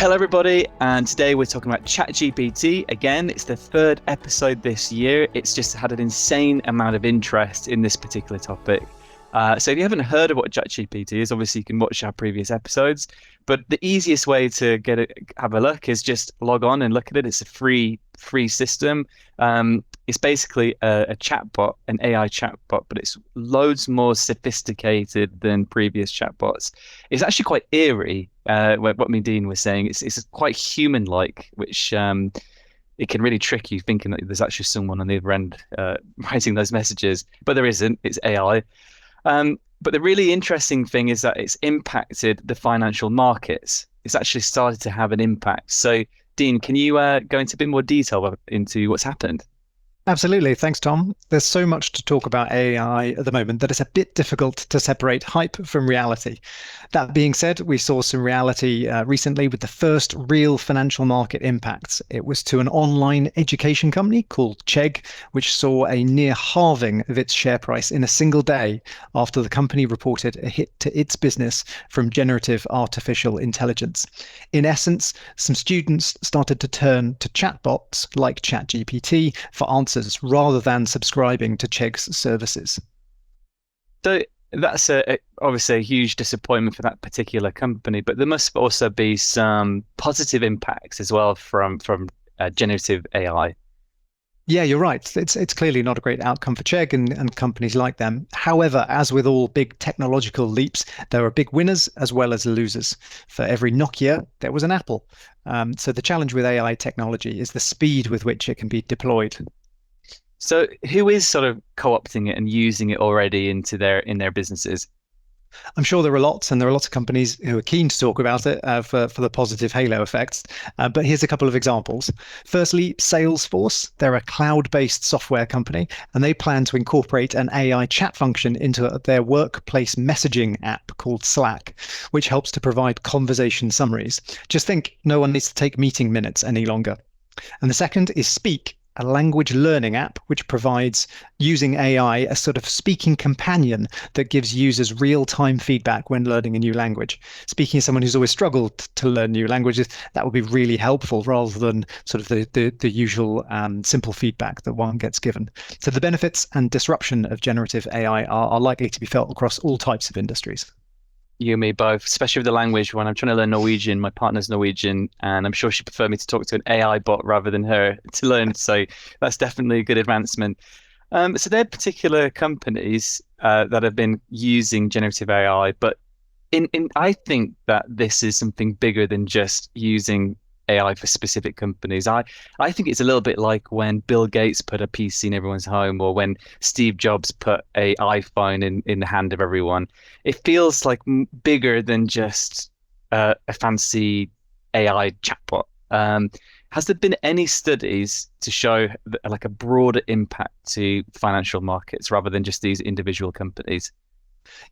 Hello everybody, and today we're talking about ChatGPT. Again, it's the third episode this year. It's just had an insane amount of interest in this particular topic. So if you haven't heard of what ChatGPT is, obviously you can watch our previous episodes. But the easiest way to have a look is just log on and look at it. It's a free system. It's basically a chatbot, an AI chatbot, but it's loads more sophisticated than previous chatbots. It's actually quite eerie. What me and Dean was saying, it's quite human-like, which it can really trick you thinking that there's actually someone on the other end writing those messages, but there isn't. It's AI. But the really interesting thing is that it's impacted the financial markets. It's actually started to have an impact. So, Dean, can you go into a bit more detail into what's happened? Absolutely. Thanks, Tom. There's so much to talk about AI at the moment that it's a bit difficult to separate hype from reality. That being said, we saw some reality recently with the first real financial market impacts. It was to an online education company called Chegg, which saw a near halving of its share price in a single day after the company reported a hit to its business from generative artificial intelligence. In essence, some students started to turn to chatbots like ChatGPT for answers rather than subscribing to Chegg's services. So that's obviously a huge disappointment for that particular company, but there must also be some positive impacts as well from generative AI. Yeah, you're right. It's clearly not a great outcome for Chegg and companies like them. However, as with all big technological leaps, there are big winners as well as losers. For every Nokia, there was an Apple. So the challenge with AI technology is the speed with which it can be deployed. So who is sort of co-opting it and using it already in their businesses? I'm sure there are lots, and there are lots of companies who are keen to talk about it for the positive halo effects. But here's a couple of examples. Firstly, Salesforce. They're a cloud-based software company, and they plan to incorporate an AI chat function into their workplace messaging app called Slack, which helps to provide conversation summaries. Just think, no one needs to take meeting minutes any longer. And the second is Speak, a language learning app which provides, using AI, a sort of speaking companion that gives users real-time feedback when learning a new language. Speaking as someone who's always struggled to learn new languages, that would be really helpful rather than sort of the usual simple feedback that one gets given. So the benefits and disruption of generative AI are likely to be felt across all types of industries. You and me both, especially with the language. When I'm trying to learn Norwegian, my partner's Norwegian, and I'm sure she'd prefer me to talk to an AI bot rather than her to learn. So that's definitely a good advancement. So there are particular companies that have been using generative AI, but I think that this is something bigger than just using AI for specific companies. I think it's a little bit like when Bill Gates put a PC in everyone's home, or when Steve Jobs put a iPhone in the hand of everyone. It feels like bigger than just a fancy AI chatbot. Has there been any studies to show like a broader impact to financial markets rather than just these individual companies?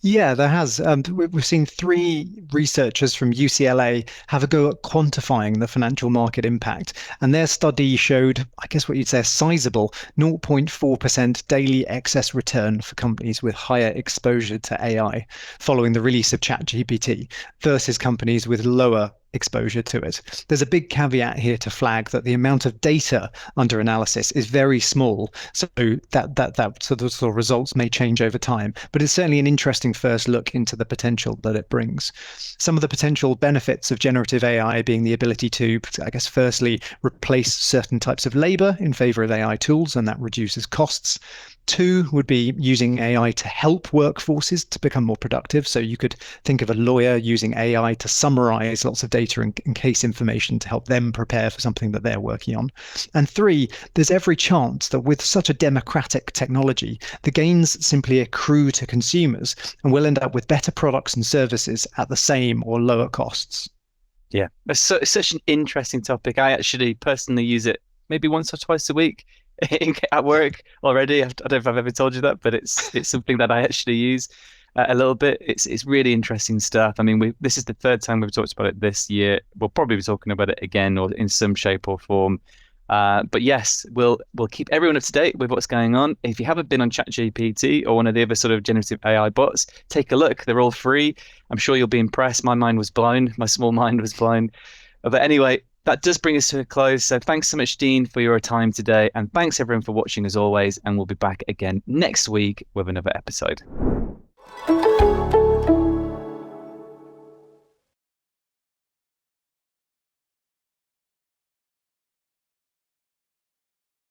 Yeah, there has. We've seen three researchers from UCLA have a go at quantifying the financial market impact. And their study showed, I guess what you'd say, a sizable 0.4% daily excess return for companies with higher exposure to AI following the release of ChatGPT versus companies with lower exposure to it. There's a big caveat here to flag that the amount of data under analysis is very small, so that sort of results may change over time. But it's certainly an interesting first look into the potential that it brings. Some of the potential benefits of generative AI being the ability to, I guess, firstly, replace certain types of labor in favor of AI tools, and that reduces costs. Two would be using AI to help workforces to become more productive. So you could think of a lawyer using AI to summarize lots of data and case information to help them prepare for something that they're working on. And three, there's every chance that with such a democratic technology, the gains simply accrue to consumers, and we'll end up with better products and services at the same or lower costs. Yeah, it's such an interesting topic. I actually personally use it maybe once or twice a week at work already. I don't know if I've ever told you that, but it's something that I actually use a little bit. It's really interesting stuff. I mean, this is the third time we've talked about it this year. We'll probably be talking about it again, or in some shape or form. But yes, we'll keep everyone up to date with what's going on. If you haven't been on ChatGPT or one of the other sort of generative AI bots, take a look. They're all free. I'm sure you'll be impressed. My mind was blown. My small mind was blown. But anyway, that does bring us to a close. So thanks so much, Dean, for your time today. And thanks everyone for watching as always. And we'll be back again next week with another episode.